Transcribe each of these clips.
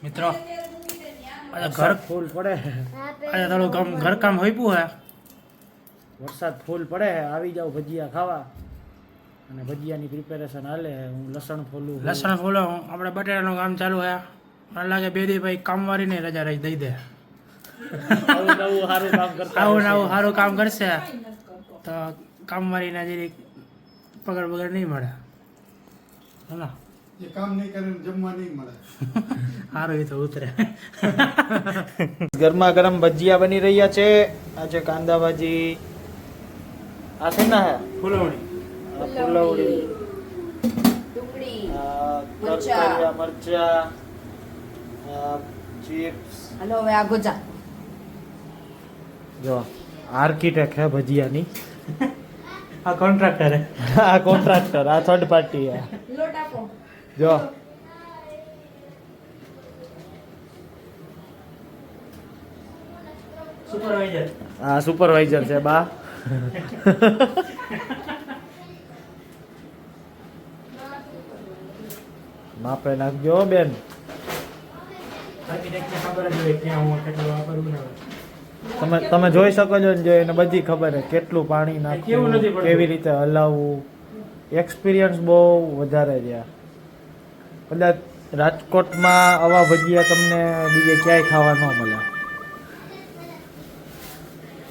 મિત્રો ઘર ફૂલ પડે આજે થોડું ઘરકામ હોઈપું હે. વરસાદ ફૂલ પડે આવી જાવ ભજીયા ખાવા અને ભજીયાની પ્રિપેરેશન હાલે. હું લસણ ફોલું લસણ ફોલો આપણે બટેટાનું કામ ચાલુ હે. મને લાગે બે દી ભાઈ કામવાળીને રજા રહી દઈ દે. આવું નવું સારું કામ કરતા આવું નવું સારું કામ કરશે તો કામવાળીને જરી પગાર વગર નહીં મળે હા. એ કામ નહીં કરે જમવા નહીં મળે. સારું એ તો ઉતરે. ગરમા ગરમ ભજીયા બની રહ્યા છે. આ છે કાંદા ભાજી, આ છે ને ફૂલવણી, ફુલવડી, ડુંગળી, તરકારિયા, મરચા, ચિપ્સ. હલો હવે આ ગોજા. જો આર્કિટેક્ટ હે ભજીયાની. આ કોન્ટ્રાક્ટર હે. આ કોન્ટ્રાક્ટર, આ થર્ડ પાર્ટી હે. લોટ આપો. જો સુપરવાઇઝર. આ સુપરવાઇઝર છે બા. માપે નાખજો બેન. આર્કિટેક્ટને ખબર જ હોય ક્યાં હું કેટલું વાપરવું ને. તમે જોઈ શકો છો ને, જો એને બધી ખબર છે કેટલું પાણી કેવું નાખવું, નથી પડતું. કેવી રીતે હલાવવું. એક્સપિરિયન્સ બહુ વધારે છે. કદાચ રાજકોટમાં આવા ભજીયા તમને બીજે ક્યાંય ખાવા ન મળે.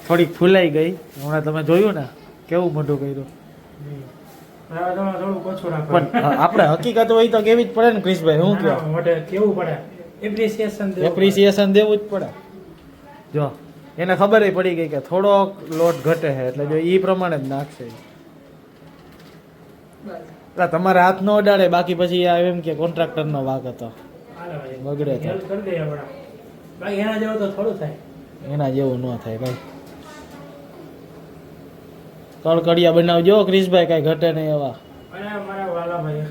થોડીક ફૂલાઈ ગઈ હમણાં, તમે જોયું ને કેવું મોઢું કર્યું. હવે તમારે થોડું ઓછું રાખો. પણ આપણે હકીકત હોય તો કેવી જ પડે ને ક્રિશભાઈ, હું કહો? મોઢે કેવું પડે એપ્રિસિએશન એપ્રિસિએશન દેવું જ પડે. જો એને ખબર પડી ગઈ કે થોડોક લોટ ઘટે છે એટલે જો એ પ્રમાણે જ નાખશે. એટલે તમારે હાથ ન અડાડે, બાકી પછી આ એમ કે કોન્ટ્રાક્ટરનો વાંક હતો, બગડે તો. હેલ્પ કરી દે આપણા. ભાઈ એના જેવું તો થોડું થાય. એના જેવું ન થાય ભાઈ. કડકડિયા બનાવજો ક્રિશભાઈ, કાંઈ ઘટે નહીં એવા. અરે મારા વાલા ભાઈ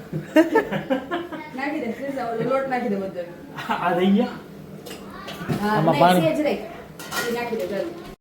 નાખી દે ફ્રીઝ લોટ નાખી દે બધો. આ થઈ ગયા. હા આમાં નહીં, પાણી. સેજ રે. એ નાખી દે જલ્દી.